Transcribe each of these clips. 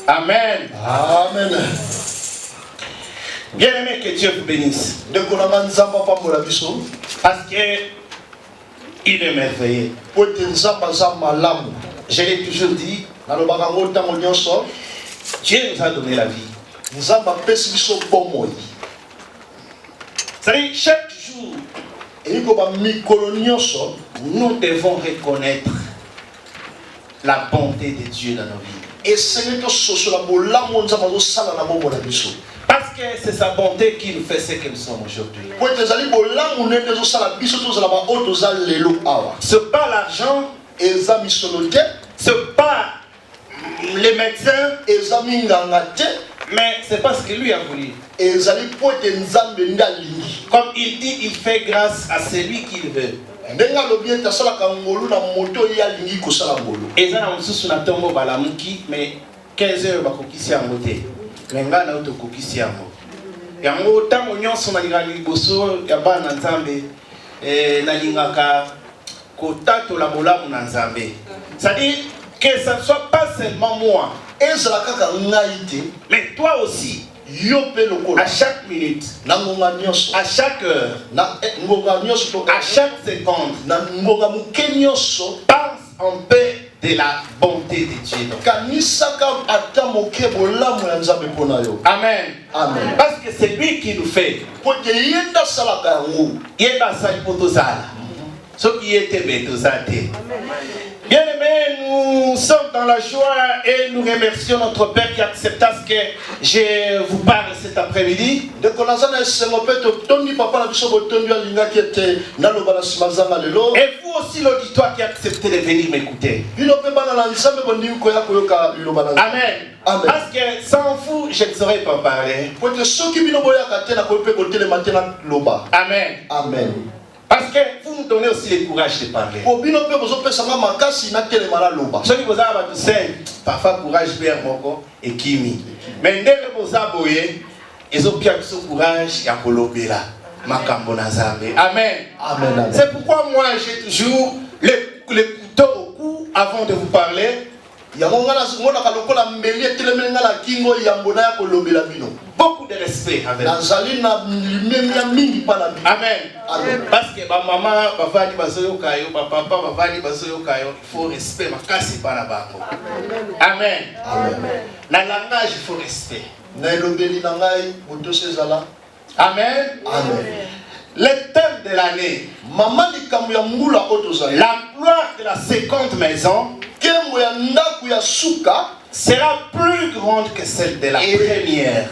Amen. Amen. Bien-aimé, que Dieu vous bénisse. Parce que il est merveilleux. Je l'ai toujours dit, Dieu nous a donné la vie. C'est-à-dire, chaque jour, nous devons reconnaître la bonté de Dieu dans nos vies. Parce que c'est sa bonté qui nous fait ce que nous sommes aujourd'hui. Ce n'est pas l'argent, ce n'est pas les médecins, mais c'est parce que lui a voulu. Comme il dit, il fait grâce à celui qu'il veut. Et ça, on se souvient de mais 15 heures, on va mais nga na auto kokisi yango yango tango nyonso na lingali boso ya bana nzambe na lingaka kotato la bolamu na nzambe. C'est-à-dire que ça ne soit pas seulement moi, mais toi aussi. À chaque minute, à chaque heure, à chaque seconde, pense en paix de la bonté de Dieu. Amen. Amen. Parce que c'est lui qui nous fait. Ce qui était bien aimé, nous sommes dans la joie et nous remercions notre Père qui accepta ce que je vous parle cet après-midi. Et vous aussi l'auditoire qui a accepté de venir m'écouter. Amen. Amen. Parce que sans vous, je ne saurais pas parler. Amen. Amen. Parce que vous nous donnez aussi le courage de parler. Ceux qui vous avez parfois courage vers mon et Kimi. Mais dès que vous avez ils ont bien ce courage à Kolobela. Amen. Amen. C'est pourquoi moi j'ai toujours le couteau au cou avant de vous parler. Beaucoup de respect avec vous. Amen. Amen. Parce que ma maman, papa dit basoyo kayo, papa dit basoyo kayo, il faut respect ma kasi para bako. Amen. Amen. Dans le langage il faut respect. Amen. Amen. Le thème de l'année, la gloire de la seconde maison sera plus grande que celle de la première.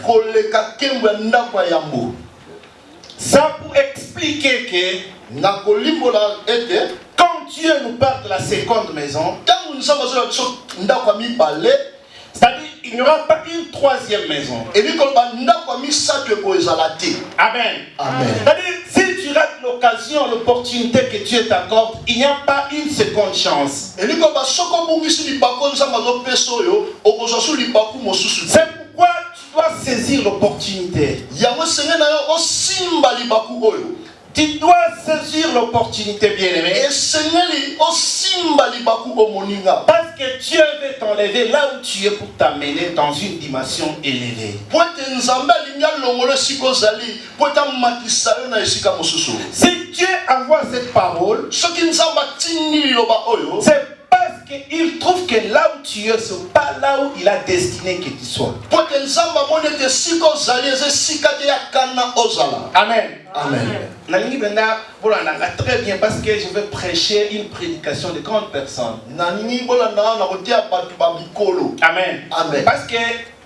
Ça pour expliquer que quand Dieu nous parle de la seconde maison, c'est-à-dire il n'y aura pas une troisième maison. Amen. Amen. C'est-à-dire si tu rates l'occasion, l'opportunité que Dieu t'accorde, il n'y a pas une seconde chance. C'est pourquoi tu dois saisir l'opportunité. Tu dois saisir l'opportunité, bien-aimé. Parce que Dieu veut t'enlever là où tu es pour t'amener dans une dimension élevée. Si Dieu envoie cette parole, c'est parce qu'il trouve que là où tu es, ce n'est pas là où il a destiné que tu sois. Amen. Amen. Très bien parce que je vais prêcher une prédication de grandes personnes. Amen. Amen. Parce que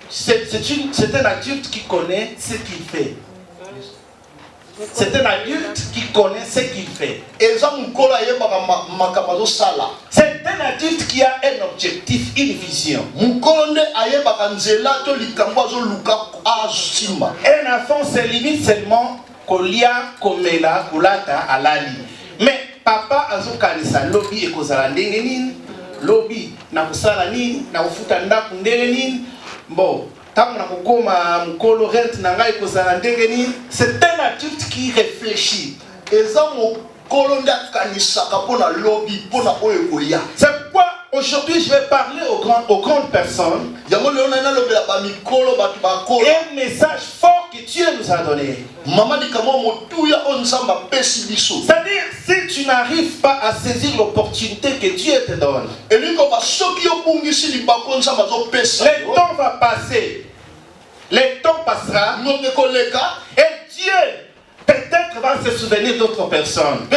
c'est un adulte qui connaît ce qu'il fait. C'est un adulte qui connaît ce qu'il fait. C'est un adulte qui a un objectif, une vision. Un enfant se limite seulement kolia, komela, kulata, alali. Mais papa azokanisa lobby ekozala ndenge nini, lobby na kusala nini, na kufuta ndaku ndenge nini. Bon. C'est un adulte qui réfléchit. C'est pourquoi aujourd'hui, je vais parler aux grandes personnes. Un message fort que Dieu nous a donné. C'est-à-dire, si tu n'arrives pas à saisir l'opportunité que Dieu te donne, le temps va passer. Le temps passera. Et Dieu peut-être va se souvenir d'autres personnes. Tu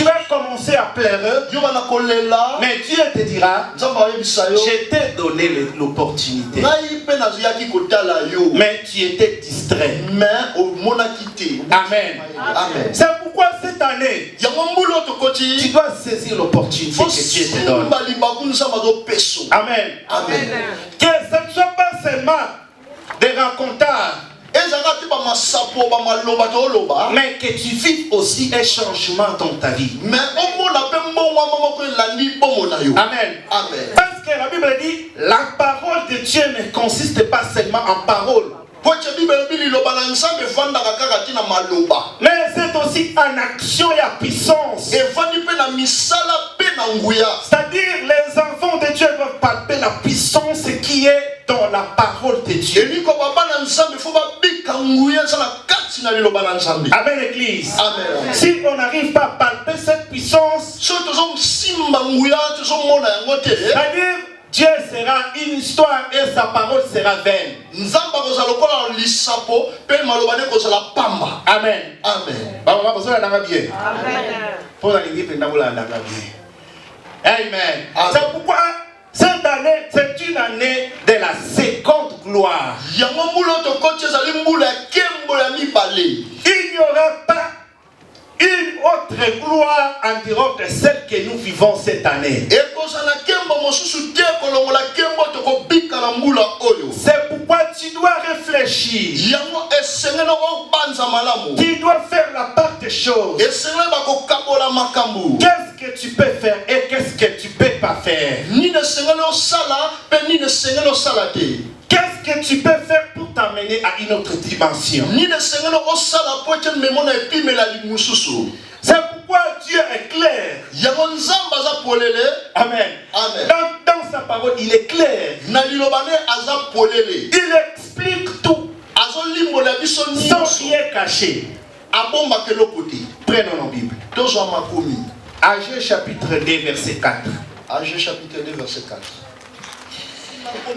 vas commencer à pleurer, mais Dieu te dira, je t'ai donné l'opportunité, mais tu étais distrait. Amen. C'est pourquoi cette année, tu dois saisir l'opportunité que Dieu te donne. Amen. Que ce ne soit pas seulement des rencontres, mais que tu vives aussi un changement dans ta vie. Amen. Parce que la Bible dit, la parole de Dieu ne consiste pas seulement en parole, mais c'est aussi en action et en puissance. C'est-à-dire, les enfants de Dieu doivent palper la puissance qui est dans la parole de Dieu. Amen, Église. Amen. Si on n'arrive pas à palper cette puissance, c'est-à-dire, Dieu sera une histoire et sa parole sera vaine. Amen. Amen. C'est pourquoi cette année, c'est une année de la seconde gloire. Il n'y aura pas une autre gloire en dehors de celle que nous vivons cette année. C'est pourquoi tu dois réfléchir. Tu dois faire la part des choses. Qu'est-ce que tu peux faire et qu'est-ce que tu peux pas faire? Qu'est-ce que tu peux faire pour t'amener à une autre dimension? C'est pourquoi Dieu est clair. Amen. Dans sa parole, il est clair. Il explique tout sans rien cacher. Prenons nos Bibles. Agé chapitre 2, verset 4. Agé chapitre 2, verset 4.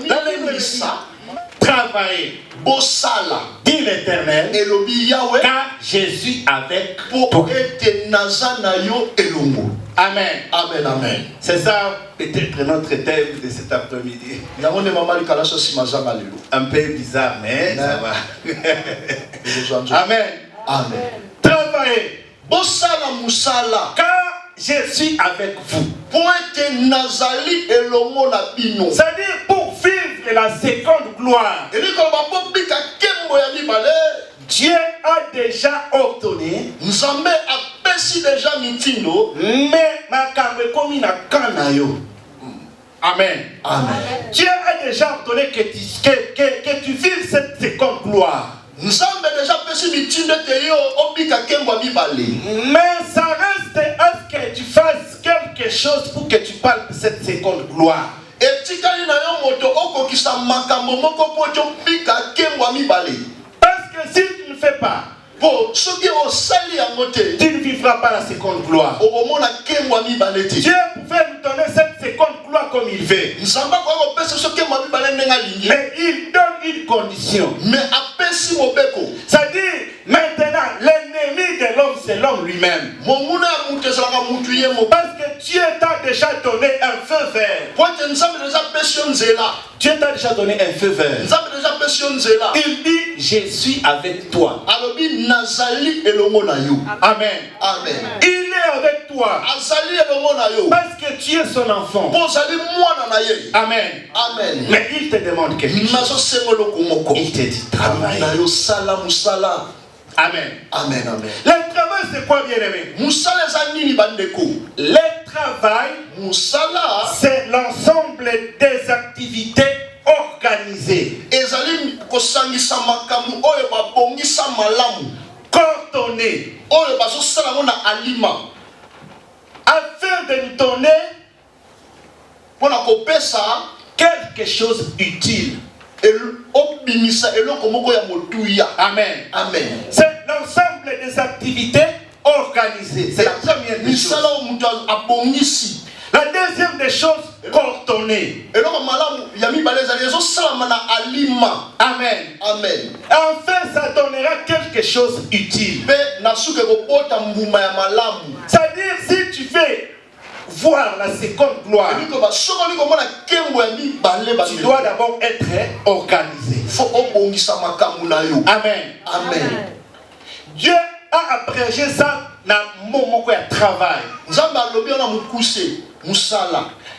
Dans les travailler, bossala, dit l'Éternel, car je suis avec toi. Amen. Amen, amen. C'est ça peut-être notre thème de cet après-midi. Un peu bizarre, mais ça va. Amen. Amen. Travaillez, bossala musala, car je suis avec vous. C'est-à-dire pour vivre la seconde gloire, Dieu a déjà ordonné, mais Amen. Amen. Dieu a déjà ordonné que tu vives cette seconde gloire. Mais ça reste à ce que tu fasses quelque chose pour que tu parles de cette seconde gloire. Parce que si tu ne fais pas, tu ne vivras pas la seconde gloire. Dieu pouvait nous donner cette seconde gloire comme il veut. Mais il donne une condition. C'est-à-dire, maintenant, l'ennemi de l'homme, c'est l'homme lui-même. Parce que Dieu t'a déjà donné un feu vert. Dieu t'a déjà donné un feu vert. Il dit, je suis avec toi. Amen. Amen. Il est avec toi. Parce que tu es son enfant. Amen. Amen. Mais il te demande quelque chose. Il te dit, travaille. Amen. Amen. Amen. Le travail, c'est quoi, bien-aimé? Le travail, c'est l'ensemble des activités organisées, coordonnées, afin de nous donner quelque chose d'utile. Amen. Amen. C'est l'ensemble des activités organisées. C'est la première des choses. La deuxième des choses, coordonnées. Amen. Amen. Enfin, ça donnera quelque chose d'utile. C'est-à-dire, si tu fais voir la seconde gloire, tu dois d'abord être organisé. Amen. Amen. Dieu a abrégé ça dans mon travail.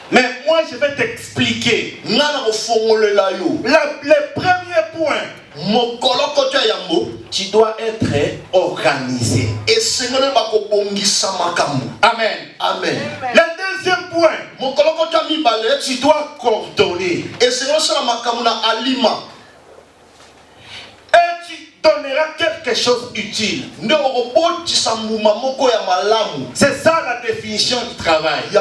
Mais moi, je vais t'expliquer. Le premier point, tu dois être organisé. Amen. Amen. Le deuxième point, tu dois coordonner. Et tu donneras quelque chose d'utile. C'est ça la définition du travail. Et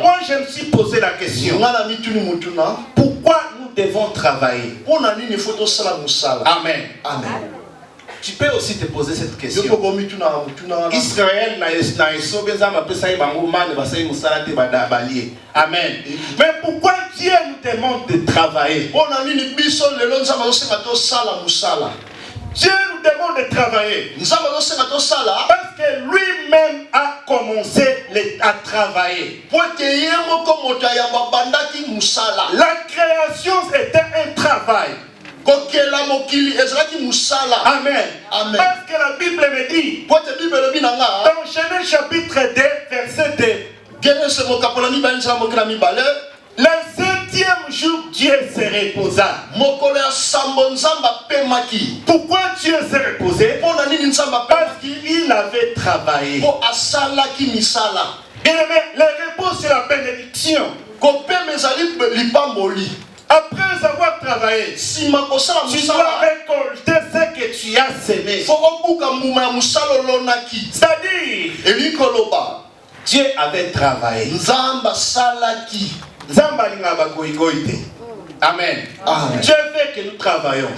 moi, je me suis posé la question. Pourquoi nous devons travailler? Amen. Amen. Tu peux aussi te poser cette question. Israël Amen. Mais pourquoi Dieu nous demande de travailler? Dieu nous demande de travailler parce que lui-même a commencé à travailler. La création était un travail. Amen. Amen. Parce que la Bible me dit dans Genèse chapitre 2 verset 2, le 7e jour Dieu se reposa. Pourquoi Dieu s'est reposé? Parce qu'il avait travaillé. Bien aimé, le repos c'est la bénédiction. Après avoir travaillé, tu dois récolter ce que tu as semé. C'est-à-dire, Dieu avait travaillé. Amen. Amen. Dieu veut que nous travaillons.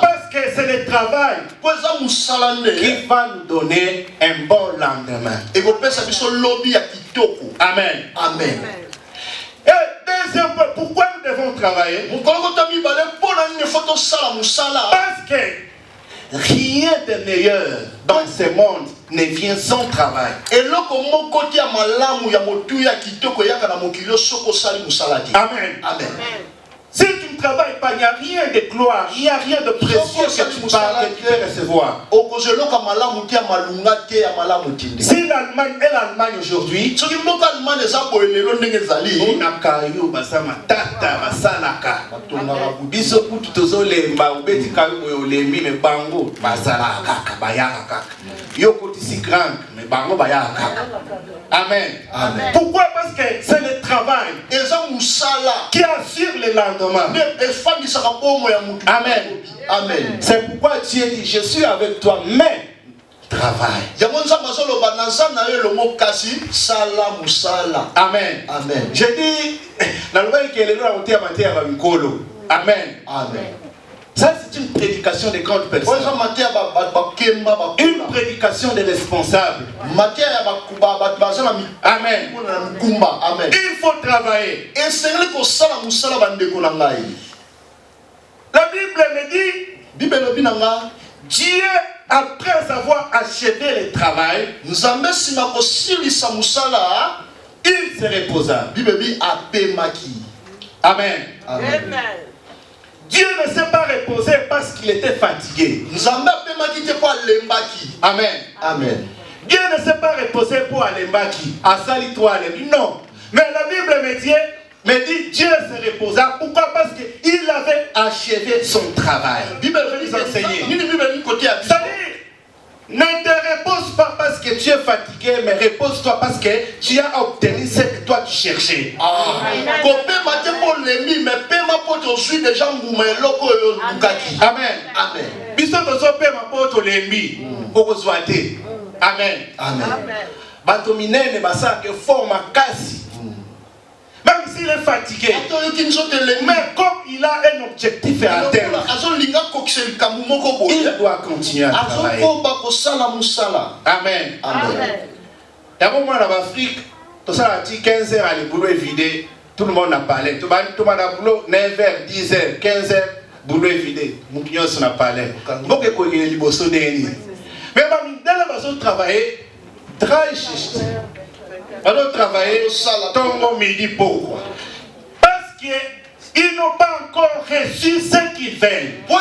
Parce que c'est le travail qui va nous donner un bon lendemain. Amen. Amen. Et deuxième point, pourquoi nous devons travailler? Parce que rien de meilleur dans ce monde ne vient sans travail. Amen. Amen. Si tu ne travailles pas, il n'y a rien de gloire, il n'y a rien de précieux que tu peux recevoir. Si l'Allemagne est l'Allemagne aujourd'hui, Amen. Amen. Pourquoi? Parce que c'est le travail qui assure le lendemain. Amen. Amen. C'est pourquoi Dieu dit, je suis avec toi, mais travaille. Amen. Amen. Je dis, Amen. Amen. Ça, c'est une prédication de grandes personnes. Une prédication des responsables. Amen. Il faut travailler. La Bible me dit, Dieu, après avoir achevé le travail, il se reposa. Amen. Amen. Dieu ne s'est pas reposé parce qu'il était fatigué. Amen. Amen. Dieu ne s'est pas reposé pour Alembaki. Asali-toi, non. Mais la Bible me dit Dieu se reposa. Pourquoi? Parce qu'il avait achevé son travail. La Bible veut nous enseigner. C'est-à-dire, ne te repose pas parce que tu es fatigué, mais repose-toi parce que tu as obtenu ce que toi tu cherchais. Amen. Amen. Amen. Amen. Bato minene basa que forme makasi. Même s'il est fatigué, mais comme il a un objectif à atteindre, il doit continuer à travailler. Amen. Amen. D'abord, moi, en Afrique, tout ça a dit 15 heures, le boulot est vidé, tout le monde a parlé. Tout le monde a boulot, 9 h, 10 h, 15 h, boulot est vidé. Mon client a parlé. Donc, il y a bosso mais dans la façon de travailler, très juste. On doit travailler ton midi pourquoi? Parce qu'ils n'ont pas encore reçu ce qu'ils veulent. Nous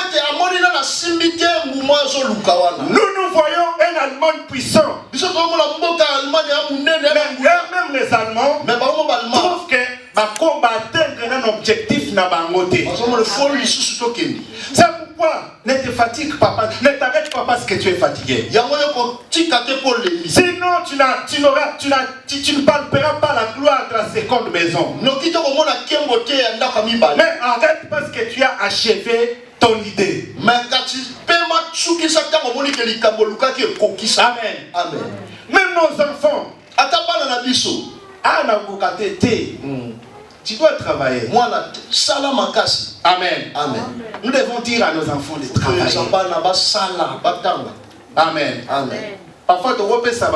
voyons un Allemand puissant. Même les Allemands trouvent que va atteindre un objectif n'a pas moté. C'est pourquoi ne te fatigue pas, ne t'arrête pas parce que tu es fatigué. Sinon tu ne palperas pas la gloire de la seconde maison. Mais arrête parce que tu as achevé ton idée. Amen. Amen. Même nos enfants. Tu dois travailler. Amen. Amen. Nous devons dire à nos enfants de travailler. Amen. Amen. Parfois, tu repères ça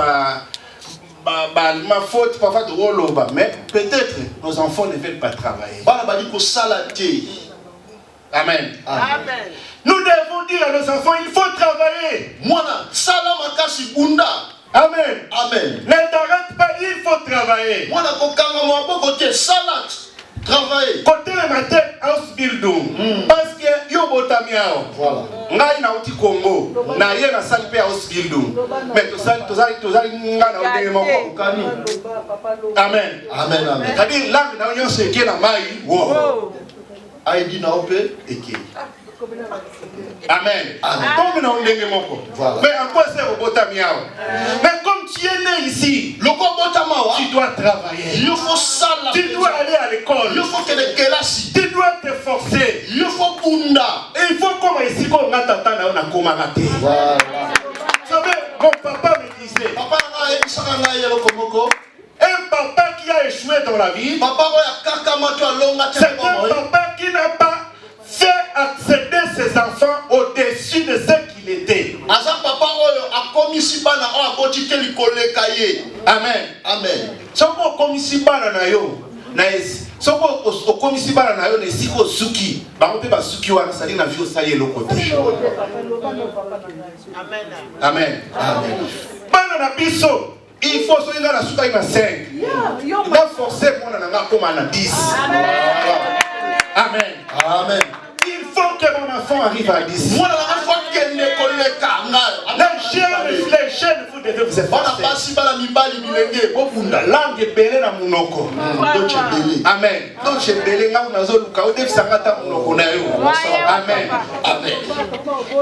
ma faute, parfois tu repères, mais peut-être nos enfants ne veulent pas travailler. Amen. Amen. Nous devons dire à nos enfants, il faut travailler. Amen. Amen. Ne t'arrête pas, il faut travailler. Travailler. Côté le matin, house building. Parce que yo botamiao. Voilà. Ngai na uti Congo. Na ye na salpe house building. Mais to sali nga na udenge moko. Amen. Amen. Amen. Kadi langue na onyo seke na mai. Wow. Aidi na ope eke. Amen. Amen. Comme na udenge moko. Voilà. Mais en quoi c'est botamiao? Mais comme tu es né ici, tu dois travailler. Il faut ça. Tu dois aller à l'école. Il faut que les classes. Tu dois te forcer. Il faut bunda. Et il faut comme ici qu'on a tata na on koma raté. Voilà. Vous savez, mon papa me disait, Papa na ebisaka na yelo komoko. un papa qui a échoué dans la vie, Papa oya kaka mato alonga c'est un papa qui n'a pas fait accéder ses enfants au-dessus de ce qu'il était. Asa papa oyo akomisi bana o aboti te likoleka ye. Amen. Amen. Soko komisi bana na yo. Na esi. Soko okomisi bana na yo na esiko suki. Bango pe ba suki wana sali na vie osali eloko te. Amen. Amen. Amen. Bana na biso, il faut so inga na suka ina 5. Na forcer mona na nga koma na 10. Amen. Amen. Il faut que mon enfant arrive à 10. Mwana na fois que ne koleka nga. Les jeunes, vous devez vous Bana efforcer. basi bana mibali bilenge bobunda. Langue belé na munoko. Doche beli. Amen. Donc je belé nga unazo luka ode fisangata munoko na yo. Amen. Amen.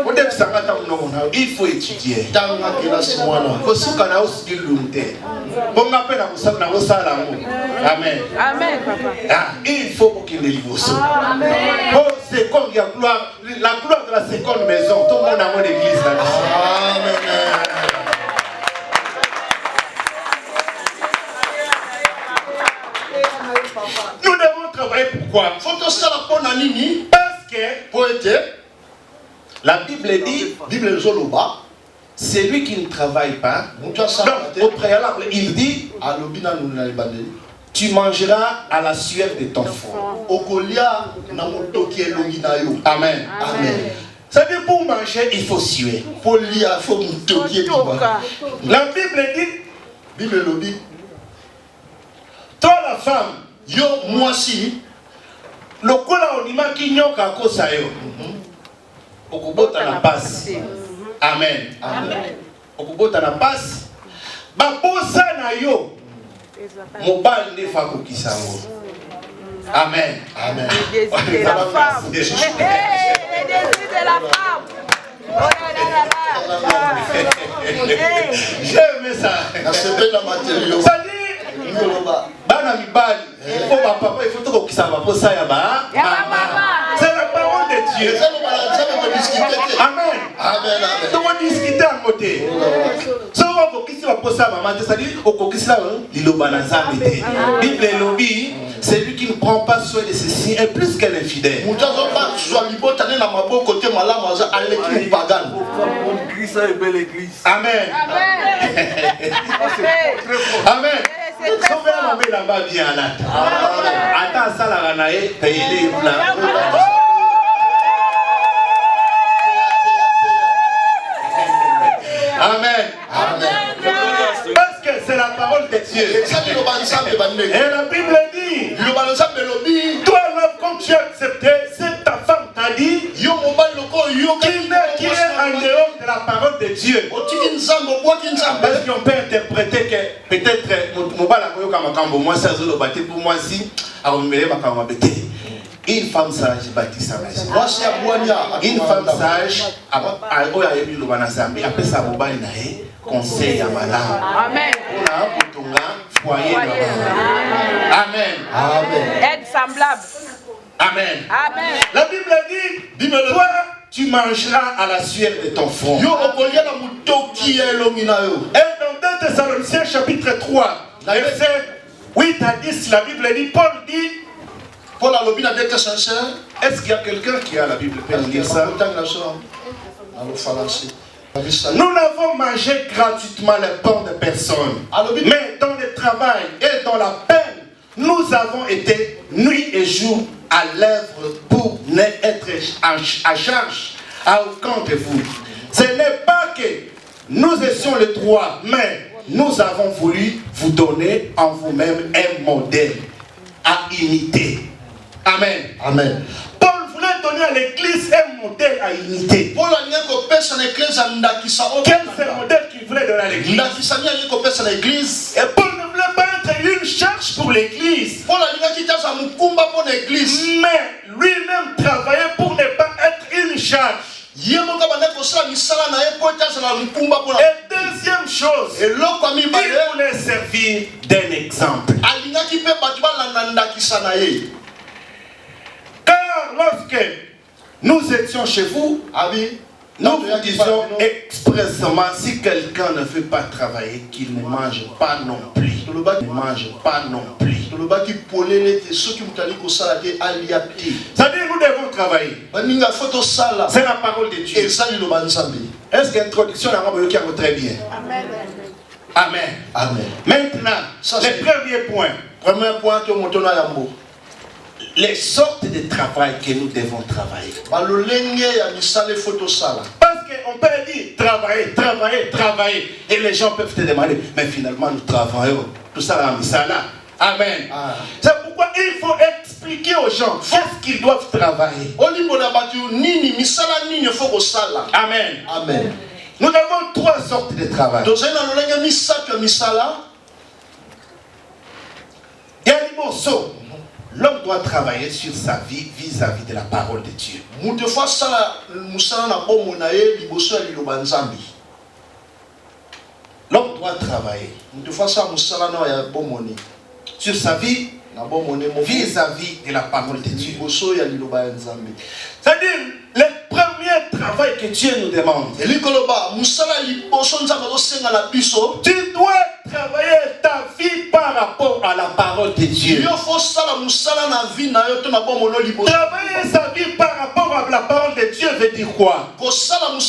Ode fisangata munoko na yo. Il faut étudier. Tanga kilasi mwana. Faut suka na osi lumte. Bonga pe na kusala na osala mo. Amen. Amen, papa. Ah, il faut qu'il ait liboso. Amen. Oh, c'est comme il y a la gloire de la seconde maison. Tout le monde a mon église là. Amen. Nous devons travailler pourquoi? Faut que ça la pona nini Parce que poete la Bible dit, Bible zoloba celui qui ne travaille pas, mutu sa donc, au préalable, il dit, alobina nuna libande tu mangeras à la sueur de ton front. okolia na motoki elongi na yo. Amen. Amen. Ça veut dire pour manger, il faut suer. Polia faut motoki ebiba. La Bible dit, Bible lobi toi la femme, yo mwasi lokola onima ki nyoka kosa yo. Okubota na passe. Amen. Amen. Okubota na passe. Baposa na yo. Mobile nde fa kokisa ngo. Amen. Amen. Le désir de la femme. Le désir de la femme. Oh là là là là. J'aime ça. Na sebe na matériaux. Ça dit, Ngoloba. bana mibali, il faut ma papa, il faut tout kokisa baposa ya ba. C'est la parole de Dieu. Amen. Amen. Amen. Donc on discute à côté. So on va ça maman, c'est-à-dire au kokisla lilobanazambe. Bible lobby, c'est lui qui ne prend pas soin de ceci est plus qu'un infidèle. Mutazo pas soit libotane na maboko côté malamu za aleki pagan. Amen. Amen. Sauver la main là-bas bien là. Attends ça la ranae, payer là. Amen. Amen. Parce que c'est la parole de Dieu. Et la Bible dit, toi l'homme comme tu as accepté, c'est ta femme t'a dit, qui est en dehors de la parole de Dieu. Parce qu'on peut interpréter que peut-être une femme sage bâtit sa maison. Une femme sage après sa conseil à malade. Amen. Amen. Amen. Aide semblable. Amen. Amen. La Bible dit, toi, tu mangeras à la sueur de ton front. Et dans 2 Thessaloniciens chapitre 3, verset 8 à 10, la Bible dit, Paul dit, est-ce qu'il y a quelqu'un qui a la Bible peut nous lire ça? Nous n'avons mangé gratuitement le pain de personne, mais dans le travail et dans la peine, nous avons été nuit et jour à l'œuvre pour n'être à charge à aucun de vous. Ce n'est pas que nous étions le droit, mais nous avons voulu vous donner en vous-même un modèle à imiter. Amen. Amen. Paul voulait donner à l'église un modèle à imiter. Quel c'est le modèle qu'il voulait donner à l'église? Et Paul ne voulait pas être une charge pour l'église. Mais lui-même travaillait pour ne pas être une charge. Et deuxième chose, il voulait servir d'un exemple. Car lorsque nous étions chez vous, nous vous disons expressément, si quelqu'un ne veut pas travailler, qu'il ne mange pas non plus. Il ne mange pas non plus. C'est-à-dire nous devons travailler. C'est la parole de Dieu. Est-ce que l'introduction est très bien? Amen. Amen. Amen. Maintenant, le premier point. Premier point, les sortes de travail que nous devons travailler. Parce qu'on peut dire travailler, travailler, travailler. Et les gens peuvent te demander, mais finalement nous travaillons. Tout ça là, misala. Amen. Ah. C'est pourquoi il faut expliquer aux gens qu'est-ce qu'ils doivent travailler. Amen. Amen. Nous avons 3 sortes de travail. Il y a les morceaux. L'homme doit travailler sur sa vie vis-à-vis de la parole de Dieu. L'homme doit travailler sur sa vie vis-à-vis de la parole de Dieu. C'est-à-dire, le premier travail que Dieu nous demande, tu dois travailler ta vie par rapport à la parole de Dieu. Travailler sa vie par rapport à la parole de Dieu veut dire quoi? C'est-à-dire,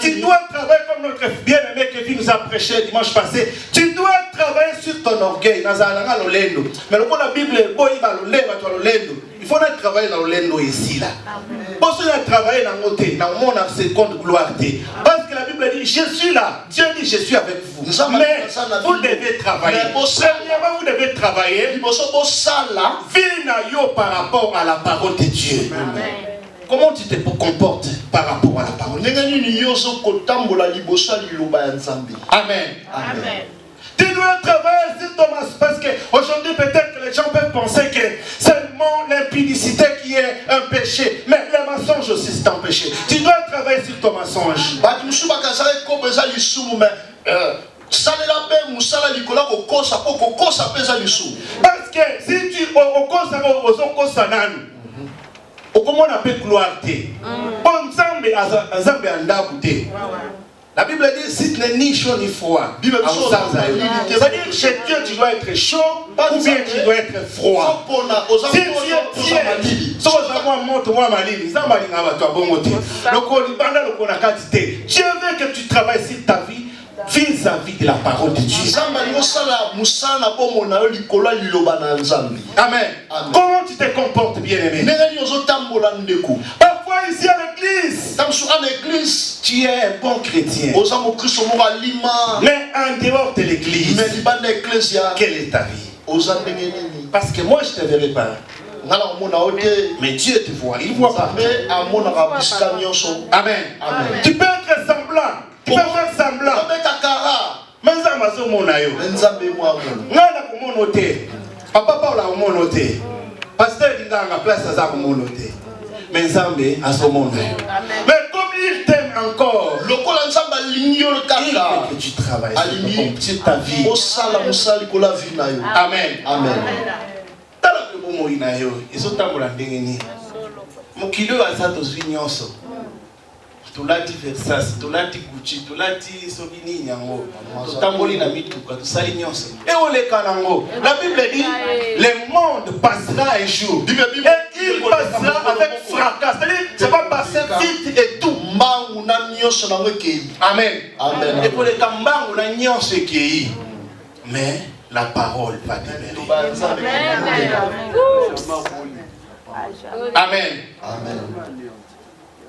tu dois travailler comme notre bien-aimé Kevin nous a prêché dimanche passé. Tu dois travailler sur ton orgueil. Mais le mot de la Bible, il faut travailler dans le ici là. Pour cela travailler dans le côté, dans mon seconde gloire. Parce que la Bible dit, je suis là. Dieu dit, je suis avec vous. Mais vous devez travailler. Premièrement, vous devez travailler. Vie par rapport à la parole de Dieu. Comment tu te comportes par rapport à la parole de Dieu? Amen. Amen. Tu dois travailler sur Thomas parce qu'aujourd'hui peut-être que les gens peuvent penser que seulement l'impudicité qui est un péché, mais le mensonge aussi c'est un péché. Tu dois travailler sur ton mensonge. Parce que si tu comment on appelle gloire? Bon Zambé Azambé Andabouté. La Bible dit si tu n'es ni chaud ni froid. C'est-à-dire chez Dieu tu dois être chaud ou bien tu dois être froid. Si tu es tiède, Dieu veut que tu travailles sur ta vie vis-à-vis de la parole de Dieu. Amen. Comment tu te comportes, bien-aimé? Parfois ici à l'église, tu es un bon chrétien. Mais en dehors de l'église, quelle est ta vie? Parce que moi je ne te verrai pas. Mais Dieu te voit, il voit pas. Amen. Tu peux être semblant, tu peux faire semblant. Mais ça m'a dit mon aïe. Papa Paul a mon noté. Pasteur dit dans la place à mon noté. Mais Zambé a son monde. Mais comme il t'aime encore, il veut que tu travailles sur ta vie. Amen. Amen. Mokilo azato zvinyoso. Tulati Versace, tulati Gucci, tulati Sobini nyango. Tutamboli na mituka, tusali nyonso. Et on les kanango. La Bible dit le monde passera un jour. Et il passera avec fracas. C'est pas passer vite et tout. Amen. Amen. Et pour les kambangu na nyonso kei. Mais la parole va demeurer. Amen. Amen.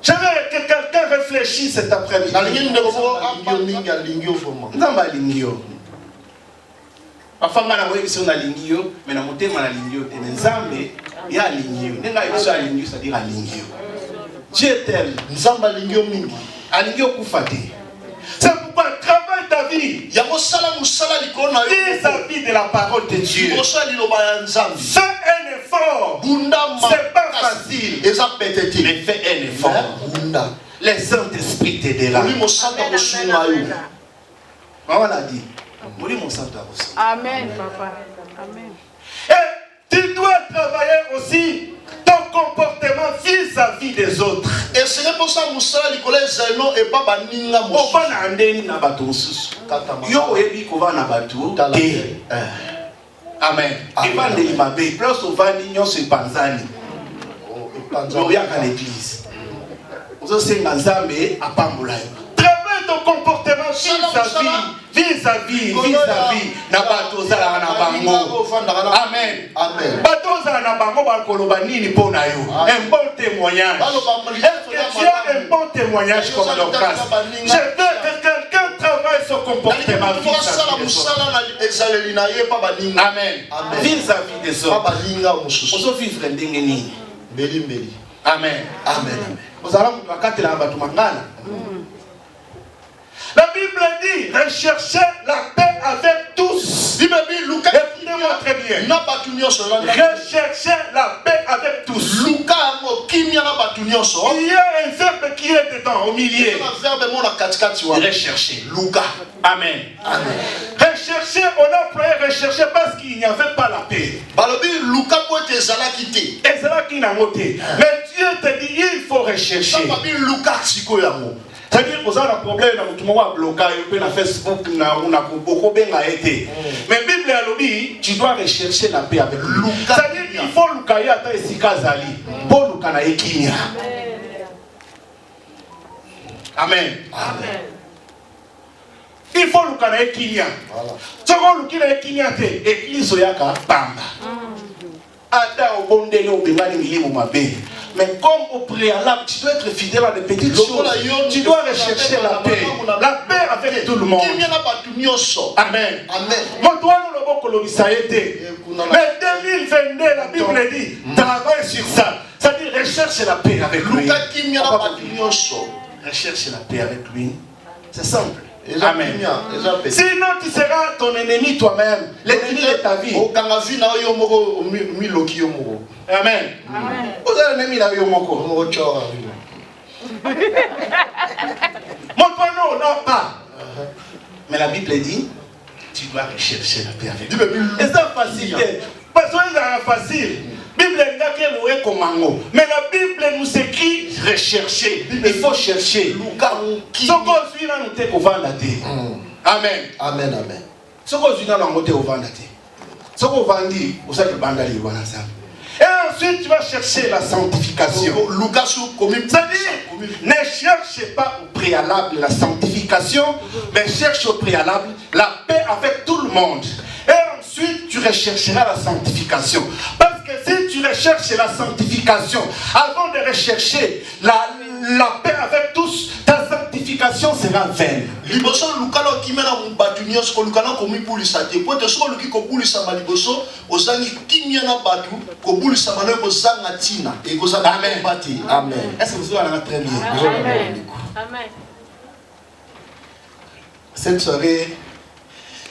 J'aimerais que quelqu'un réfléchisse cet après-midi. Afanga na wewe sio na lingio, mais na motema na lingio te nzambe ya lingio. Nenga ibiso lingio c'est-à-dire lingio. Dieu t'aime, nzamba lingio mingi. Alingio kufate. C'est pourquoi travaille ta vie. Vis-à-vis de la parole de Dieu. Fais un effort. C'est pas facile. Mais fais un effort. Le Saint-Esprit t'aidera. Maman l'a dit. Amen, papa. Amen. Et tu dois travailler aussi ton comportement vis-à-vis des autres. Et c'est pour ça que nous et pas baninga mo. On va ndeni na bato mususu. Yo ebi ko va na bato. Amen. Et va ndeli mabe. Plus on va nyo se panzani. On ya à l'église. Ozo senga nzambe apambola yo. Travaille ton comportement vis-à-vis na bato zala na bango. Amen. Amen. Bato zala na bango ba koloba nini pona yo. Un bon témoignage. Est-ce que tu as un bon témoignage comme Dorcas? Je veux que quelqu'un travaille son comportement vis-à-vis des autres. Amen. Vis-à-vis des autres. Ozo vivre ndenge nini? Amen. Amen. Vous allez vous raconter la bato mangana. La Bible dit recherchez la paix avec tous. Écoutez-moi très bien. Recherchez la paix avec tous. Il y a un verbe qui est dedans, au milieu. Rechercher. Amen. Rechercher, on a employé rechercher parce qu'il n'y avait pas la paix. Et c'est là qu'il n'a moté. Mais Dieu te dit il faut rechercher. C'est-à-dire que vous avez un problème, vous avez bloqué, vous avez Facebook, vous avez beaucoup été. Mais la Bible a dit, tu dois rechercher la paix avec lui. C'est-à-dire qu'il faut Lukaya ta esikazali, pour Lukana ekinya. Amen. Amen. Il faut Lukana ekinya. Si vous Lukina ekinya te, église oyaka bamba. Ata obondele obengani milimu mabe. Mais comme au préalable, tu dois être fidèle à des petites choses. Tu dois rechercher la paix. La paix avec tout le monde. Amen. Mais 2022, la Bible dit, travaille sur ça. C'est-à-dire, recherche la paix avec lui. Recherche la paix avec lui. C'est simple. Amen. Sinon, tu seras ton ennemi toi-même. L'ennemi de ta vie. Amen. Vous avez un ennemi là, Yomoko. Montre-nous, non pas. Mais la Bible dit, tu dois rechercher la paix avec lui. Et ça facile. Parce que c'est facile. Bible est comme mango. Mais la Bible nous écrit rechercher. Il faut chercher. Amen. Amen, amen. Et ensuite, tu vas chercher la sanctification. C'est-à-dire, ne cherchez pas au préalable la sanctification, mais cherche au préalable la paix avec tout le monde. Et ensuite, tu rechercheras la sanctification. Parce que si tu recherches la sanctification, avant de rechercher la paix avec tous, ta sanctification sera vaine. Amen. Est-ce que vous allez très bien? Amen. Cette soirée,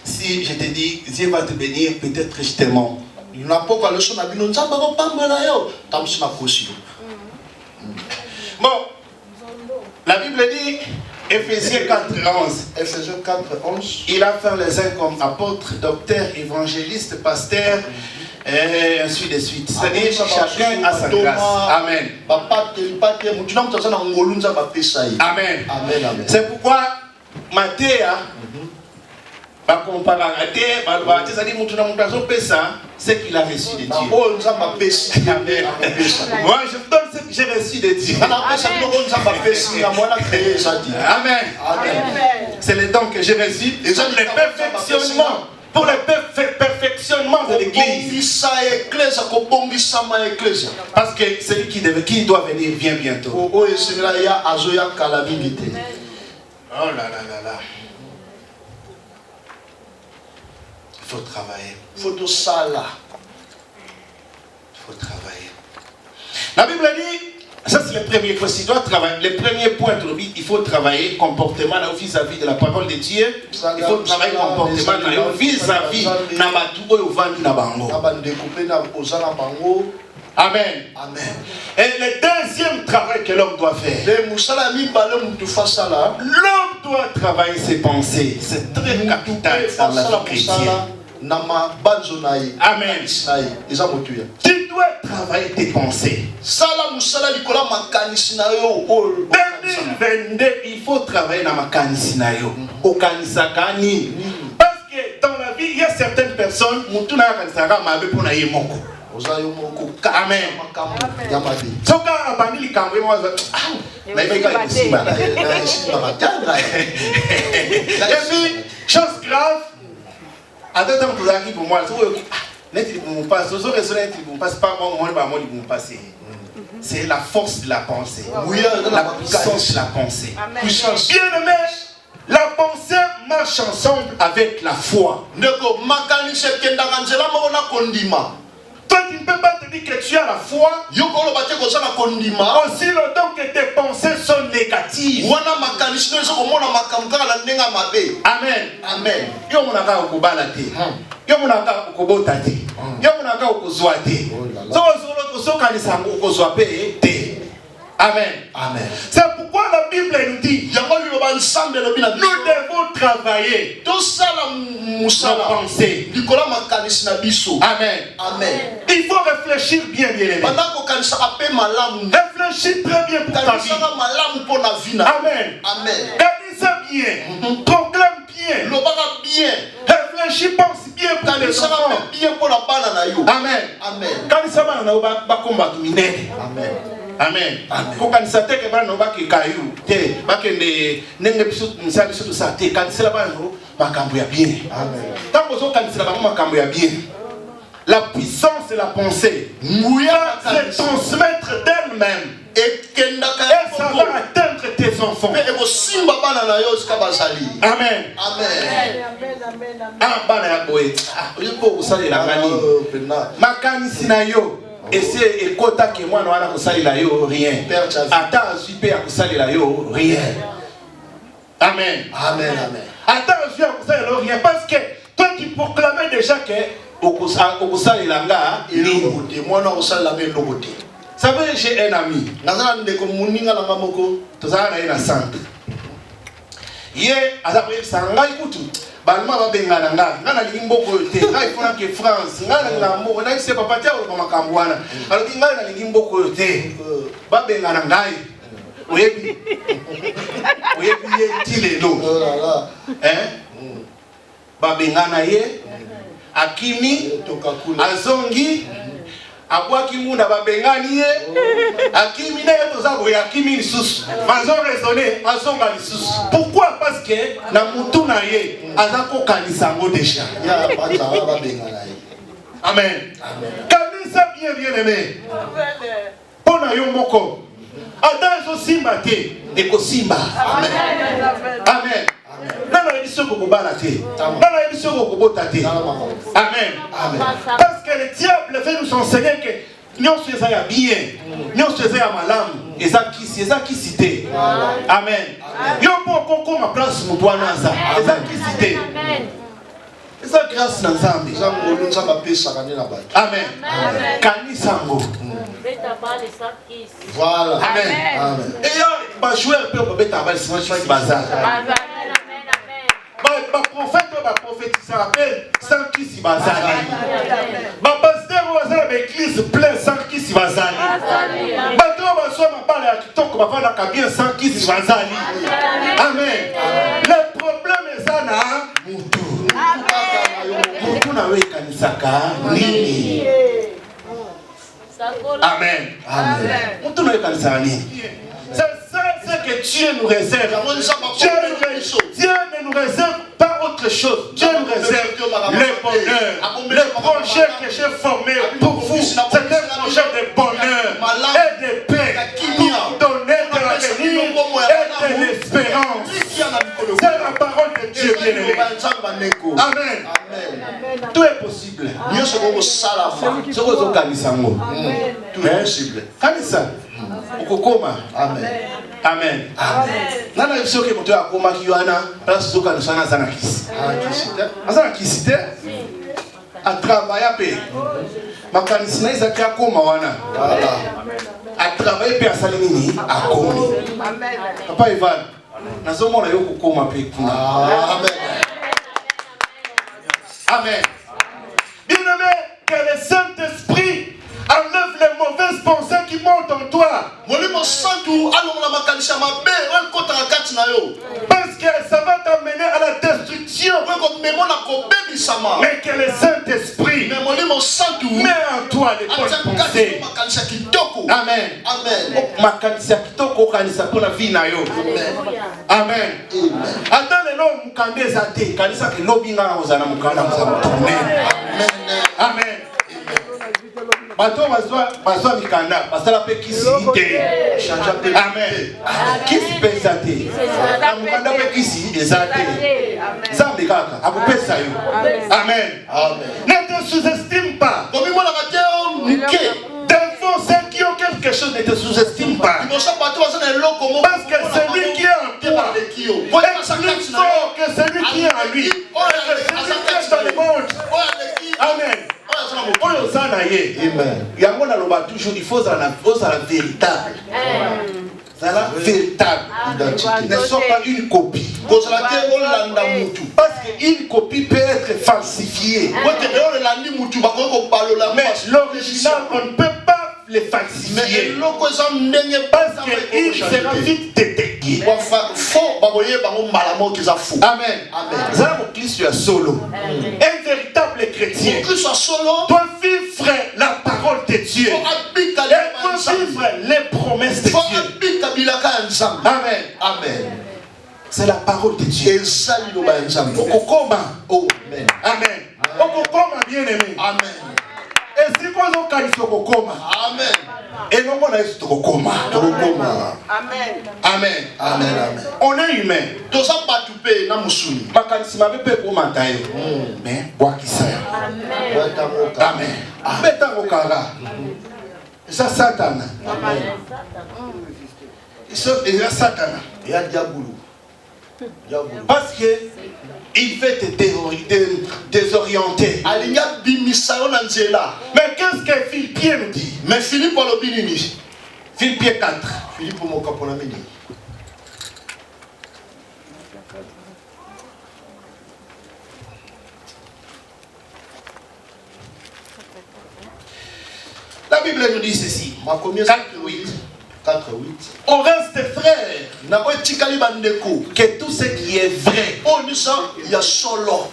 si je te dis, Dieu va te bénir, peut-être je te mens. Bon, la Bible dit, Éphésiens 4:11. Éphésiens 4:11. Il a fait les uns comme apôtres, docteurs, évangélistes, pasteurs, et ainsi de suite. C'est-à-dire, chacun a sa grâce. Amen. Amen. Amen. C'est pourquoi Matthieu, c'est qu'il a reçu de Dieu. Amen. Moi, je vous donne ce que j'ai reçu de Dieu. Amen. C'est le don que j'ai reçu. Et le perfectionnement. Pour le perfectionnement de l'église. Parce que celui qui doit venir vient bientôt. Oh là là. Il faut travailler. Il faut travailler. La Bible dit, ça c'est le premier point. Si tu dois travailler, le premier point, il faut travailler comportement vis-à-vis de la parole de Dieu. Il faut travailler comportement vis-à-vis de la Amen. Amen. Et le deuxième travail que l'homme doit faire, l'homme doit travailler ses pensées. C'est très capital dans la vie chrétienne. Amen. Tu dois travailler tes pensées. 2022, il faut travailler dans ma kanisinayo. Au kanisakani. Parce que dans la vie, il y a certaines personnes qui ont Amen. Et puis, chose grave, à deux temps vous arrivez pour moi, c'est la force de la pensée. La puissance de la pensée. Bien aimé, la pensée marche ensemble avec la foi. Toi, tu ne peux pas te dire que tu as la foi aussi longtemps que tes pensées sont négatives. Amen. Amen. Amen. Amen. C'est pourquoi la Bible nous dit, nous devons travailler nos pensées. Amen. Amen. Il faut réfléchir bien, bien aimé. Réfléchis très bien pour ta vie. Amen. Amen. Réalise bien. Proclame bien. Réfléchis, pense bien pour tes enfants. Amen. Amen. Amen. Amen. Quand on s'attend que on va que caillou, va que n'engue biso msali biso ça te quand c'est là-bas makambo ya bien. Amen. Tant que on quand c'est là-bas makambo ya bien. La puissance de la pensée, c'est transmettre d'elle-même et ça va atteindre tes enfants. Amen. Amen. Ah bana ya boye. Il faut vous saluer la manie. Makani sinayo. Et c'est écota que moi, on a kusali la yo rien. Attends, super kusali la yo rien. Amen. Amen. Amen. Attends, super kusali la yo rien. Parce que toi, tu proclamais déjà que kusali la nga il moi non kusali la même loboté. Ça veut dire j'ai un ami. Nazana ndeko muninga la ngamoko. Tozana na ina centre. Ye azapo sanga ikutu. balma ba bengana ngana limboko te ngai fona ke France ngana ngambo na se papa tia ko makambwana alors ngana limboko te ba bengana ngai oyebi ye tilelo ba bengana ye akimi azongi abwaki munda ba bengani ye akimi na yeto za boya akimi lisusu mazo raisonner azonga lisusu pourquoi parce que na mutu na ye azako kanisa ngo déjà ya baza ba bengana ye amen kanisa bien aimé pona yo moko ata zo simba te eko simba amen amen nana yebiso ko bala te nana yebiso ko bota te amen amen parce que le diable fait nous enseigner que nyonso eza ya bien nyonso eza ya malamu eza kisi te amen yo mpo kokoma place moto wana aza eza kisi te eza grâce na nzambe eza ngolu nzambe apesaka nde na bato amen kanisa ngo voilà amen amen et yo bajoueur mpe babeta bali sima chisi baza baprophète oyo baprophétisaka mpe sans kisi bazali bapaster oyo baza na baeglise plein sans kisi bazali bato oyo bazwa mabala ya kitoko bavandaka bien sans kisi bazali amen le problème eza na mutu na yo ekanisaka nini amen mutu na yo ekanisaka nini c'est ça ce que Dieu nous réserve. Dieu ne nous réserve pas autre chose. Dieu nous réserve le bonheur. Le projet que j'ai formé pour vous, c'est un projet de bonheur et de paix pour donner de l'avenir et de l'espérance. C'est la parole de Dieu bien-aimé. Amen. Tout est possible. Tout est possible. Kanisa. Ukokoma. Amen. Amen. Nana yebiso ke moto akoma ki wana place zoka no sana sana kisi. Asana kisi te. A travailler pe. Makanisi na izaki akoma wana. A travailler pe asali nini akomi. Amen. Papa Ivan. Nazomona yo kokoma pe kuna. Amen. Amen. Bien-aimé, que le Saint-Esprit enlève les mauvaises pensées qui montent en toi. Parce que ça va t'amener à la destruction. Mais que le Saint-Esprit met en toi les bonnes pensées. Amen. Amen. Attends le nom mukande zate. Kanisa ke lobinga ozana mukanda muzamutune. Amen. Bato bazwa mikanda basala pe kisi te. Amen. Kisi pesa te. Na mukanda pe kisi ezate. Zambe kaka akupesa yo. Amen. Ne te sous-estime pas. Devant ceux qui ont quelque chose, ne te sous-estime pas. Parce que celui qui est en toi est plus fort que celui qui est en lui. Et que celui qui est dans le monde. Amen. Amen. Toujours, il faut la véritable. La véritable. Ne soit pas une copie. Parce qu'une copie peut être falsifiée. Mais l'original, on ne peut pas les falsifier. Parce qu'il sera vite détecté. Amen. Un véritable chrétien doit vivre la parole de Dieu. Et doit vivre les promesses de Dieu. Amen. Amen. C'est la parole de Dieu. Okokoma. Amen. Okokoma bien-aimé. Amen. Et si vous avez qualifié okokoma. Amen. Et non, on a eu okokoma. Amen. Amen. Amen. On est humain. Tout ça pas tout payer na musuni. Makanisi mabe pe ko mantaye. Mais boakisa. Amen. Amen. Beta okara. Ça Satan. Amen. Il y a Satan. Il y a diabolo. Parce que il veut te désorienter. Mais qu'est-ce que Philippiens nous dit? Mais Philippe Olobinini. Philippiens 4. Philippe Mokaponamini. que nous dit ceci. 4:8. 4:8. Au reste, frères, que tout ce qui est vrai, il y a solo.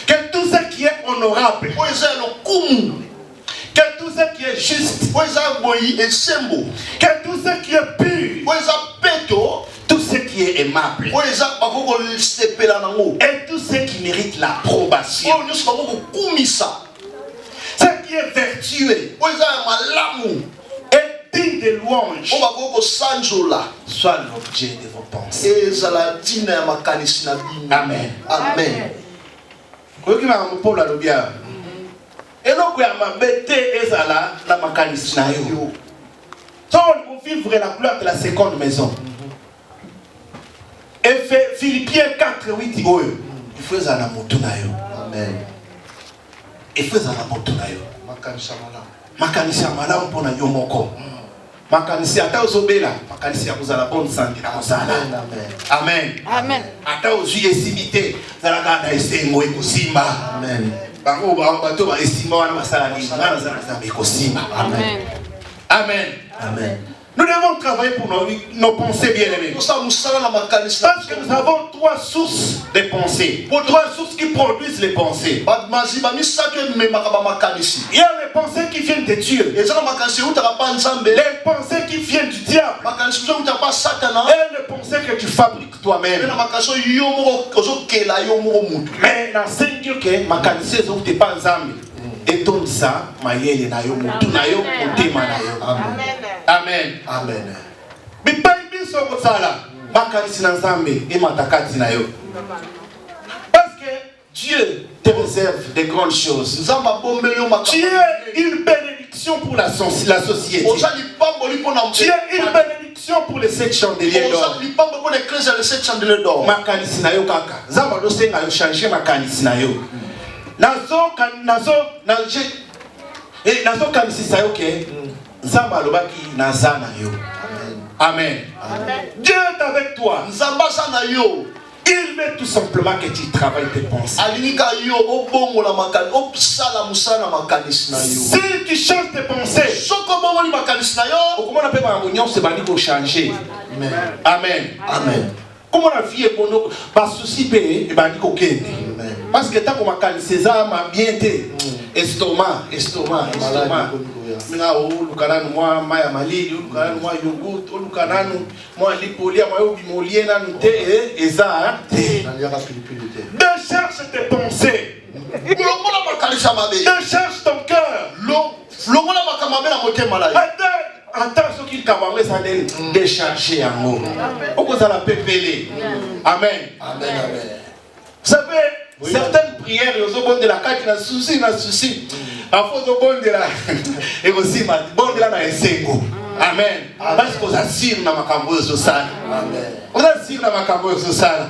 que tout ce qui est honorable, que tout ce qui est juste, que tout ce qui est pur, tout ce qui est aimable, et tout ce qui mérite l'approbation, ce qui est vertueux et digne de louange, soit l'objet de vos pensées. Amen. Amen. Paul a le bien. Et donc, il y a ma bête ezala na makanisi na yo. Donc, on vivre la couleur de la seconde maison. Et fait Philippiens 4:8 il faut ezala motu na yo. Amen. Il faut ezala motu na yo. Makanisi malamu mpona yo moko. Makanisi ata ozobela, makanisi ya kozala bonne santé na kozala. Amen. Amen. Ata ozwi esimite, zalaka na esengo ekosimba. Amen. Bango bato ba esimba wana basala nini? Wana zala ekosimba. Amen. Amen. Amen. Nous devons travailler pour nos pensées bien-aimées. Parce que nous avons trois sources de pensées. Trois sources qui produisent les pensées. Il y a les pensées qui viennent de Dieu. Les pensées qui viennent du diable. Et les pensées que tu fabriques toi-même. Mais dans 5 jours que ma canisse n'est pas ensemble. Et tout ça, mayele na yo mutu na yo motema na yo. Amen. Amen. Bipai biso kosala makanisi na Nzambe et matakati na yo. Parce que Dieu te réserve de grandes choses. Tu es une bénédiction pour la société. Tu es une bénédiction pour les 7 chandeliers d'or. Makanisi na yo kaka. Nzamba do senga yo changer makanisi na yo. Nazo kanisi yo ke Nzamba alobaki nazana yo. Amen. Dieu est avec toi. Il veut tout simplement que tu travailles tes pensées. Si tu changes tes pensées, comment on peut changer? Amen. Amen. Comment la vie est bonne, pas souci payer, parce que tant qu'on m'a calé ces âmes bien été, estomac. Mina o lukananu moi maya malili, lukananu moi yogourt, lukananu moi lipolia, moi obimolie na nute eza. De cherche tes pensées. De cherche ton cœur. Attends ce qu'il camarade ça décharger en haut. Pourquoi ça la pépélé? Amen. Amen. Vous savez, certaines prières, ils ont bon de la carte, na souci. À force de bon de la, et aussi bon de la na esengo. Amen. Parce qu'on assure na makambo yo sala. Amen. On assure na makambo yo sala.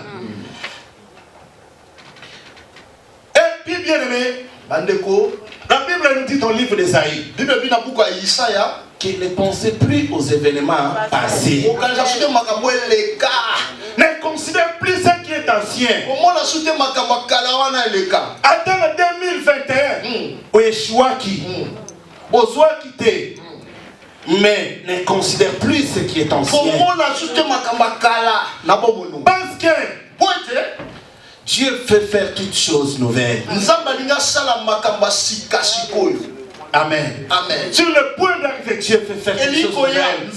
Et puis bien aimé, bandeko, la Bible nous dit dans le livre d'Ésaïe, Bible bina buku ya Isaya, qu'il ne pensait plus aux événements passés. Ne considère plus ce qui est ancien. Attends le 2021. Oeshwaki. Bozwaki. Mais ne considère plus ce qui est ancien. Parce que Dieu fait faire toutes choses nouvelles. Amen. Amen. Sur le point d'arriver, Dieu fait faire toutes choses nouvelles.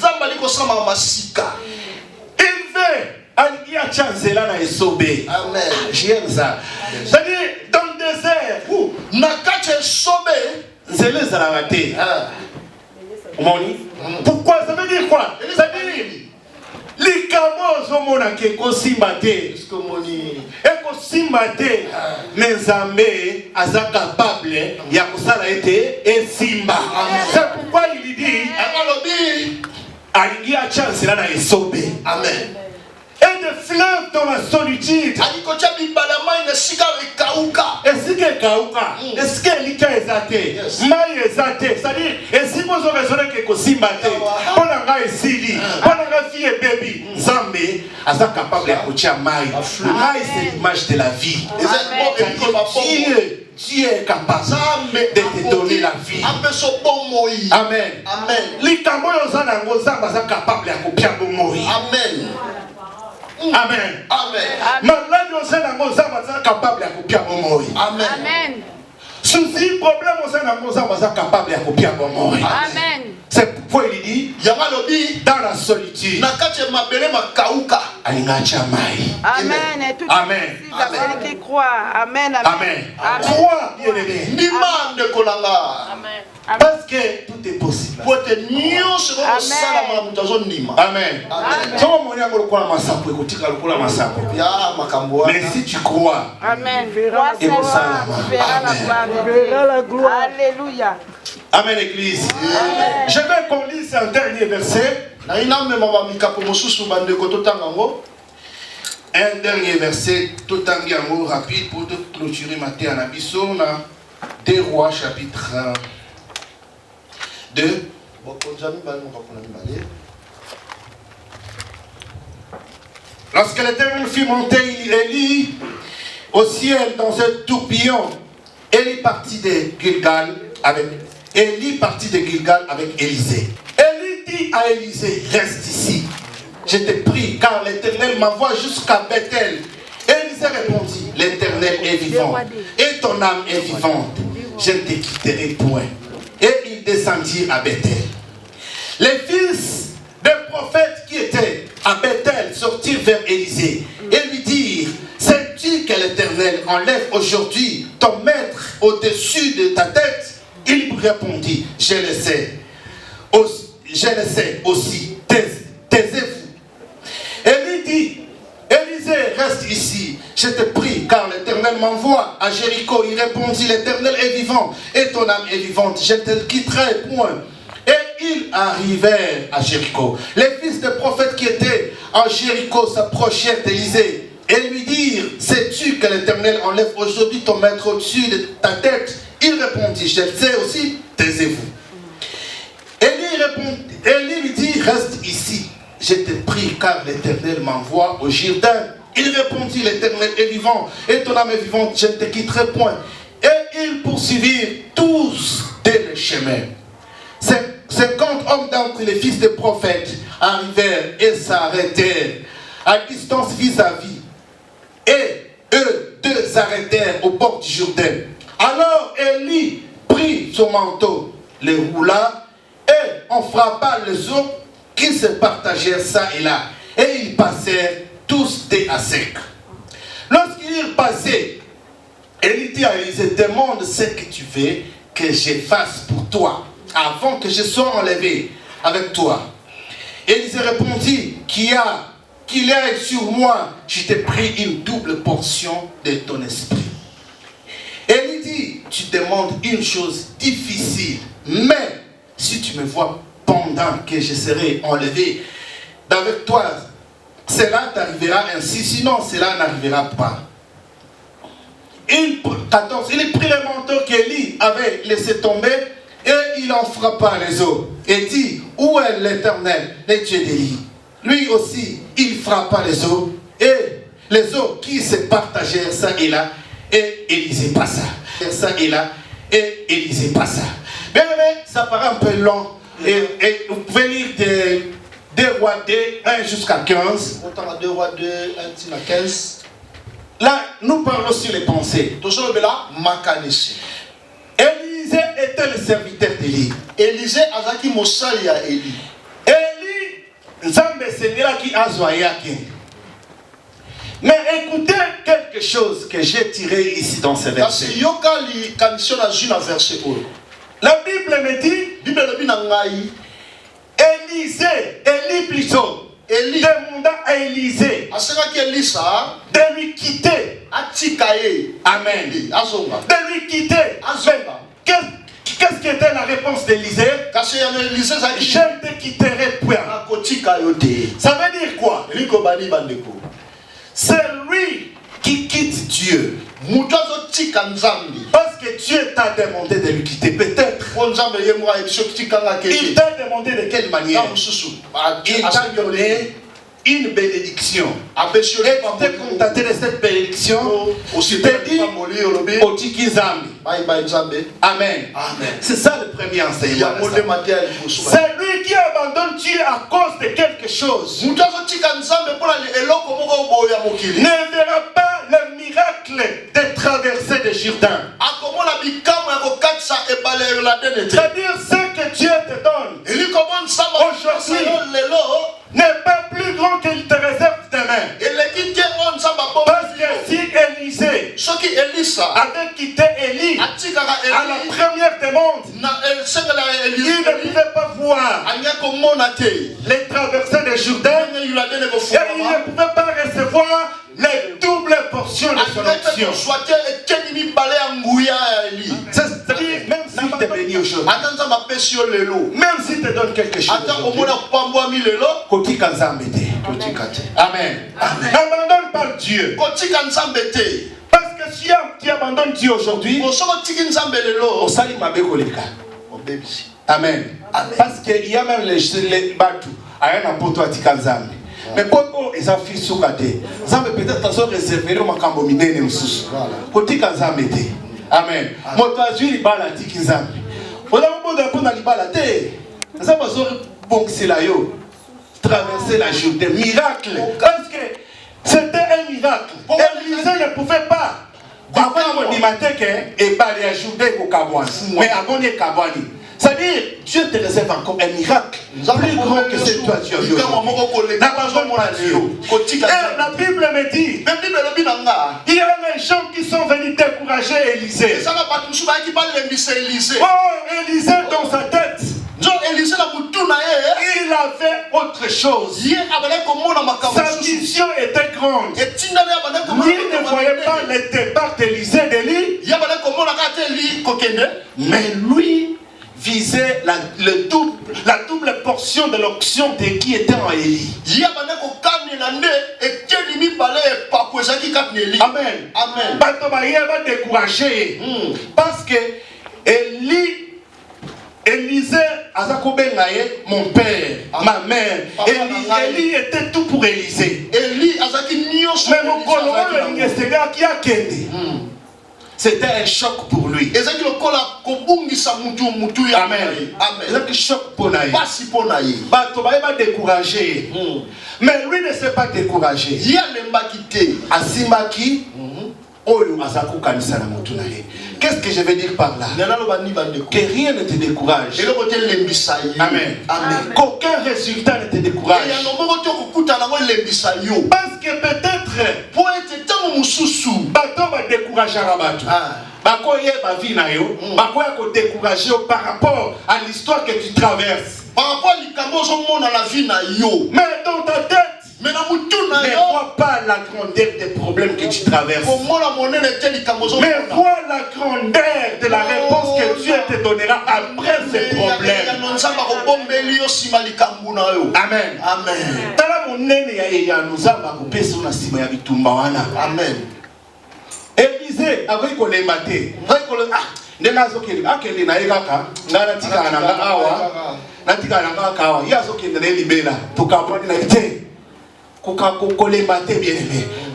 Il veut allier à Chanzela na Esobe. Amen. J'aime ça. C'est-à-dire, dans le désert, Zélé Zalavate. Pourquoi? Ça veut dire quoi? Ça veut dire les camos au monde qui est Kosimbate. Ekosimbate. Nzambe aza capable ya kosala ete esimba. C'est pourquoi il dit alingi a chance là na Esobe. Amen. Et des fleuves dans la solitude. Est-ce que kauka? Est-ce que lika ezate? Mai ezate. C'est-à-dire, est-ce que vous raisonnez que kosimbate? Ponanga esili. Ponanga fille et baby. Nzambe aza capable de kutia mai. Mai c'est l'image de la vie. Dieu Dieu est capable de te donner la vie. Amen. Amen. Likambo yozana ngozamba za capable ya kopia bomoi. Amen. Amen. Amen. Malade yozana ngozamba za capable ya kopia bomoi. Amen. Amen. Souci problème yozana ngozamba za capable ya kopia bomoi. Amen. C'est pourquoi il dit dans la solitude. Amen. Et tout Amen. à celui qui croit. Amen. Amen. Crois, bien-aimé. Amen. Parce que tout est possible. Amen. Mais si tu crois, Amen. Crois seulement, tu verras la gloire. Alléluia. Amen, Église. Amen. Je vais qu'on lise un dernier verset. Un dernier verset, tout en mot rapide pour clôturer ma terre en abysso. 2 Rois, chapitre 2. Lorsque l'Éternel fit monter Élie au ciel dans un tourbillon, Élie partit de Gilgal avec Élisée. Élie dit à Élisée, reste ici. Je t'ai pris car l'Éternel m'envoie jusqu'à Bethel. Élisée répondit, l'Éternel est vivant et ton âme est vivante. Je ne te quitterai point. Et il descendit à Bethel. Les fils des prophètes qui étaient à Bethel sortirent vers Élisée et lui dirent, sais-tu que l'Éternel enlève aujourd'hui ton maître au-dessus de ta tête? Il répondit, je le sais. Je le sais aussi. Taisez-vous. Élie dit, Élisée, reste ici. Je te prie, car l'Éternel m'envoie à Jéricho. Il répondit, l'Éternel est vivant et ton âme est vivante. Je ne te quitterai point. Et ils arrivèrent à Jéricho. Les fils des prophètes qui étaient en Jéricho s'approchèrent d'Élisée et lui dirent, sais-tu que l'Éternel enlève aujourd'hui ton maître au-dessus de ta tête? Il répondit, je le sais aussi, taisez-vous. Élie lui dit, reste ici. Je te prie car l'Éternel m'envoie au Jourdain. Il répondit, l'Éternel est vivant et ton âme est vivante, je ne te quitterai point. Et ils poursuivirent tous dès le chemin. 50 hommes d'entre les fils des prophètes arrivèrent et s'arrêtèrent à distance vis-à-vis. Et eux deux s'arrêtèrent au bord du Jourdain. Alors Élie prit son manteau, le roula et on frappa les eaux qui se partagèrent ça et là. Et ils passèrent tous dès à sec. Lorsqu'ils passaient, Élie dit à Élisée, demande ce que tu veux que je fasse pour toi avant que je sois enlevé avec toi. Élisée répondit, qu'il ait sur moi, je t'ai pris une double portion de ton esprit. Élie dit, tu demandes une chose difficile, mais si tu me vois pendant que je serai enlevé d'avec toi, cela t'arrivera ainsi, sinon cela n'arrivera pas. 14. Il prit le manteau qu'Élie avait laissé tomber et il en frappa les eaux et dit, où est l'Éternel, le Dieu d'Élie? Lui aussi, il frappa les eaux et les eaux qui se partagèrent ça et là, et Élisée passa. Ça et là, et Élisée passa. Bien aimé, ça paraît un peu long. Et vous pouvez lire 2 Rois 2, 1 jusqu'à 15. 2 Rois 2, 1 à 15. Là, nous parlons sur les pensées. Élisée était le serviteur d'Élie. Élisée azaki mosali ya Élie. Élie, Nzambe Seigneur qui a zoyaki. Mais écoutez quelque chose que j'ai tiré ici dans ce verset. La Bible me dit, Élie plutôt, demanda à Élisée de lui quitter. Amen. De lui quitter. Qu'est-ce qui était la réponse d'Élisée? Je ne te quitterai point. Ça veut dire quoi? C'est lui qui quitte Dieu. Parce que Dieu t'a demandé de lui quitter. Peut-être. Il t'a demandé de quelle manière? Il t'a donné une bénédiction. Et tu t'es contenté de cette bénédiction. Tu t'es dit, Amen. C'est ça le premier enseignement. C'est lui qui abandonne Dieu à cause de quelque chose. Ne verra pas le miracle de traverser le Jourdain. C'est-à-dire ce que Dieu te donne aujourd'hui n'est pas plus grand qu'il te réserve demain. Parce que si Élisée avait quitté Élie à la première demande, il ne pouvait pas voir les traversées de Jourdain et il ne pouvait pas recevoir les doubles portions de son onction. C'est-à-dire, même s'il te bénit aujourd'hui, même s'il te donne quelque chose, Amen. N'abandonne pas Dieu. Parce que si tu abandonnes Dieu aujourd'hui, Amen. Parce qu'il y a même les bateaux. Mais pour les affaires sur la terre, peut-être réservé au makambo minene mususu. Koti kanzambe te. Amen. Moto azui libala tiki nzambe. Ola mboda pona libala te. Ça va bonxer la yo. Traverser la Jourdain, miracle. Parce que c'était un miracle. Élisée ne pouvait pas. Avant de matin que et pas les Jourdain au Kabouani. Mais avant les Kabouani. C'est-à-dire, Dieu te réserve encore un miracle plus grand que ce que toi tu as vu aujourd'hui. Et la Bible me dit, il y a des gens qui sont venus décourager Élisée. Oh, Élisée dans sa tête, il avait autre chose. Sa vision était grande. Il ne voyait pas le départ d'Élisée d'Élie, mais lui visait la double portion de l'onction de qui était en Élie. Amen. Amen. Batobaye va décourager parce que Élisée, mon père, ma mère, Élie était tout pour Élisée. Mais mon colonel qui a quitté. C'était un choc pour lui. Amen. C'est un choc pour lui. Il va décourager. Mais lui ne s'est pas découragé. Asimaki. Qu'est-ce que je veux dire par là? Que rien ne te décourage. Amen. Qu'aucun résultat ne te décourage. Parce que peut-être bateau va décourager à bateau. Décourager par rapport à l'histoire que tu traverses. Mais dans ta tête, ne vois pas la grandeur des problèmes que tu traverses. Mais vois la grandeur de la réponse que Dieu te donnera après ces problèmes. Amen. Amen. Élisée avait colematé.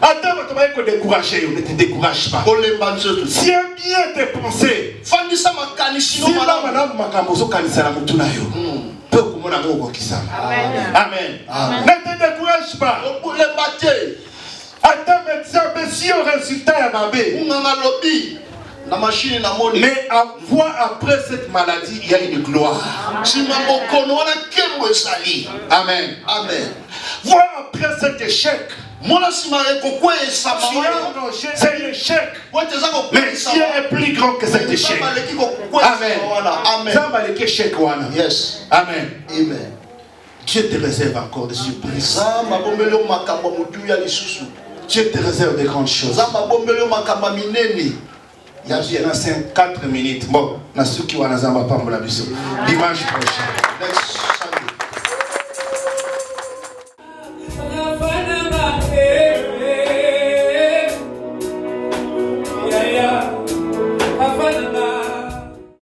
Attends, tu vas te décourager, ne te décourage pas. Tiens bien tes pensées. Si Amen. Ne te décourage pas. Attends, si au résultat est babé. Mais après cette maladie, il y a une gloire. Amen. Amen. Vois après cet échec. C'est l'échec. Mais Dieu est plus grand que cet échec. Amen. Yes. Amen. Amen. Dieu te réserve encore des surprises. Dieu te réserve des grandes choses. Il y a 4 minutes. Bon, dimanche prochain.